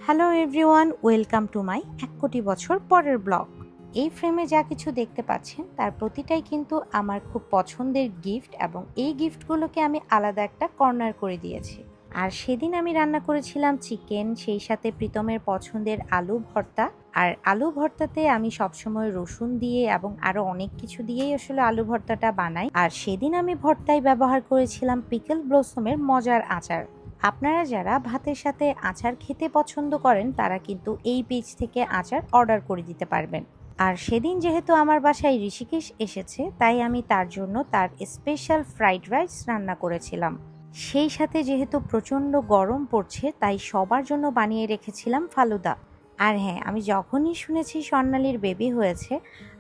Hello everyone, welcome to my ১ কোটি বছর পরের ব্লগ। এই ফ্রেমে যা কিছু দেখতে পাচ্ছেন তার প্রতিটাই কিন্তু আমার খুব পছন্দের গিফট এবং এই গিফটগুলোকে আমি আলাদা একটা কর্নার করে দিয়েছি। আর সেদিন আমি রান্না করেছিলাম চিকেন, সেই সাথে প্রীতমের পছন্দের আলু ভর্তা। আর আলু ভর্তাতে আমি সবসময় রসুন দিয়ে এবং আরও অনেক কিছু দিয়েই আসলে আলু ভর্তাটা বানাই। আর সেদিন আমি ভর্তায় ব্যবহার করেছিলাম পিকল ব্লসমের মজার আচার। আপনারা যারা ভাতের সাথে আচার খেতে পছন্দ করেন তারা কিন্তু এই পেজ থেকে আচার অর্ডার করে দিতে পারবেন। আর সেদিন যেহেতু আমার বাসায় ঋষিকেশ এসেছে তাই আমি তার জন্য তার স্পেশাল ফ্রাইড রাইস রান্না করেছিলাম। সেই সাথে যেহেতু প্রচণ্ড গরম পড়ছে তাই সবার জন্য বানিয়ে রেখেছিলাম ফালুদা। আর হ্যাঁ, আমি যখনই শুনেছি স্বর্ণালীর বেবি হয়েছে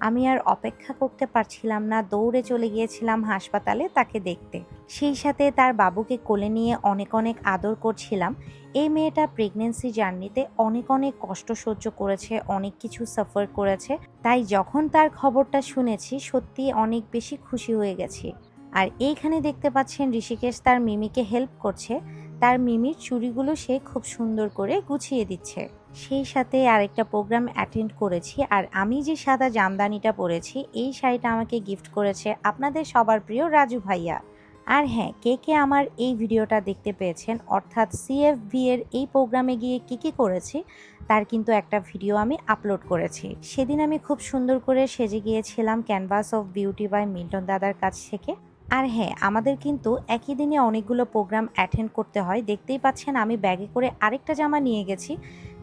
আমি আর অপেক্ষা করতে পারছিলাম না, দৌড়ে চলে গিয়েছিলাম হাসপাতালে তাকে দেখতে। সেই সাথে তার বাবুকে কোলে নিয়ে অনেক অনেক আদর করছিলাম। এই মেয়েটা প্রেগনেন্সি জার্নিতে অনেক অনেক কষ্ট সহ্য করেছে, অনেক কিছু সাফার করেছে, তাই যখন তার খবরটা শুনেছি সত্যি অনেক বেশি খুশি হয়ে গেছি। আর এইখানে দেখতে পাচ্ছেন ঋষিকেশ তার মিমিকে হেল্প করছে, তার মিমির চুড়িগুলো সে খুব সুন্দর করে গুছিয়ে দিচ্ছে। সেই সাথে আরেকটা প্রোগ্রাম অ্যাটেন্ড করেছি আর আমি যে সাদা জামদানিটা পরেছি এই শাড়িটা আমাকে গিফট করেছে আপনাদের সবার প্রিয় রাজু ভাইয়া। আর হ্যাঁ, কে কে আমার এই ভিডিওটা দেখতে পেয়েছেন, অর্থাৎ CFV এর এই প্রোগ্রামে গিয়ে কি করেছি তার কিন্তু একটা ভিডিও আমি আপলোড করেছি। সেদিন আমি খুব সুন্দর করে সেজে গিয়েছিলাম Canvas of Beauty by Milton দাদার কাছ থেকে। আর হ্যাঁ, আমাদের কিন্তু একই দিনে অনেকগুলো প্রোগ্রাম অ্যাটেন্ড করতে হয়। দেখতেই পাচ্ছেন আমি ব্যাগে করে আরেকটা জামা নিয়ে গেছি,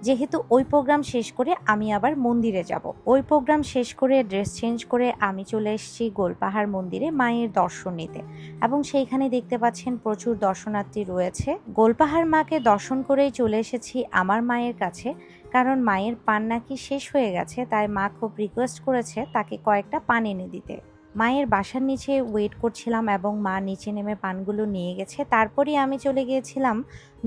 যেহেতু ওই প্রোগ্রাম শেষ করে আমি আবার মন্দিরে যাব। ওই প্রোগ্রাম শেষ করে ড্রেস চেঞ্জ করে আমি চলে এসেছি গোলপাহাড় মন্দিরে মায়ের দর্শন নিতে, এবং সেইখানে দেখতে পাচ্ছেন প্রচুর দর্শনার্থী রয়েছে। গোলপাহাড় মাকে দর্শন করেই চলে এসেছি আমার মায়ের কাছে, কারণ মায়ের পান নাকি শেষ হয়ে গেছে, তাই মা খুব রিকোয়েস্ট করেছে তাকে কয়েকটা পান এনে দিতে। মায়ের বাসার নিচে ওয়েট করছিলাম এবং মা নিচে নেমে পানগুলো নিয়ে গেছে। তারপরেই আমি চলে গিয়েছিলাম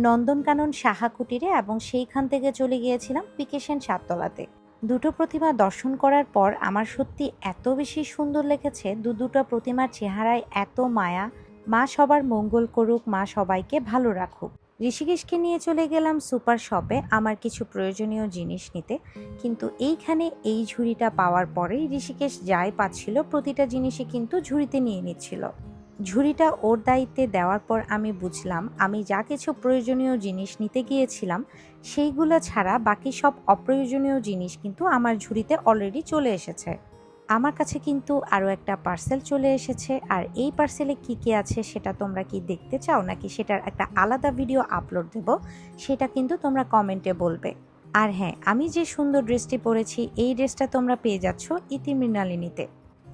নন্দনকানন সাহা কুটিরে এবং সেইখান থেকে চলে গিয়েছিলাম পিকেশন সাততলাতে। দুটো প্রতিমা দর্শন করার পর আমার সত্যি এত বেশি সুন্দর লেগেছে, দুটো প্রতিমার চেহারায় এত মায়া। মা সবার মঙ্গল করুক, মা সবাইকে ভালো রাখুক। ঋষিকেশকে নিয়ে চলে গেলাম সুপার শপে আমার কিছু প্রয়োজনীয় জিনিস নিতে, কিন্তু এইখানে এই ঝুড়িটা পাওয়ার পরেই ঋষিকেশ যাই পাচ্ছিল প্রতিটা জিনিসই কিন্তু ঝুড়িতে নিয়ে নিচ্ছিল। ঝুড়িটা ওর দায়িত্বে দেওয়ার পর আমি বুঝলাম আমি যা কিছু প্রয়োজনীয় জিনিস নিতে গিয়েছিলাম সেইগুলো ছাড়া বাকি সব অপ্রয়োজনীয় জিনিস কিন্তু আমার ঝুড়িতে অলরেডি চলে এসেছে। আমার কাছে কিন্তু আরও একটা পার্সেল চলে এসেছে, আর এই পার্সেলে কি আছে সেটা তোমরা কি দেখতে চাও নাকি সেটার একটা আলাদা ভিডিও আপলোড দেব সেটা কিন্তু তোমরা কমেন্টে বলবে। আর হ্যাঁ, আমি যে সুন্দর ড্রেসটি পরেছি এই ড্রেসটা তোমরা পেয়ে যাচ্ছ ইতিমৃণালিনীতে।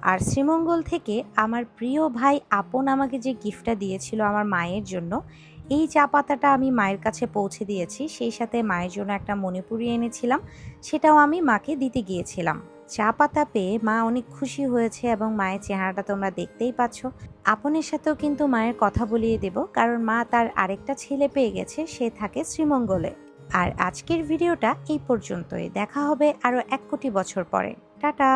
আর শ্রীমঙ্গল থেকে আমার প্রিয় ভাই আপন আমাকে যে গিফটটা দিয়েছিল আমার মায়ের জন্য, এই চা পাতাটা আমি মায়ের কাছে পৌঁছে দিয়েছি। সেই সাথে মায়ের জন্য একটা মণিপুরি এনেছিলাম, সেটাও আমি মাকে দিতে গিয়েছিলাম। চা পাতা পেয়ে মা অনেক খুশি হয়েছে এবং মায়ের চেহারাটা তোমরা দেখতেই পাচ্ছ। আপনের সাথেও কিন্তু মায়ের কথা বলিয়ে দেব, কারণ মা তার আরেকটা ছেলে পেয়ে গেছে, সে থাকে শ্রীমঙ্গলে। আর আজকের ভিডিওটা এই পর্যন্তই, দেখা হবে আরও 1 কোটি বছর পরে। টাটা।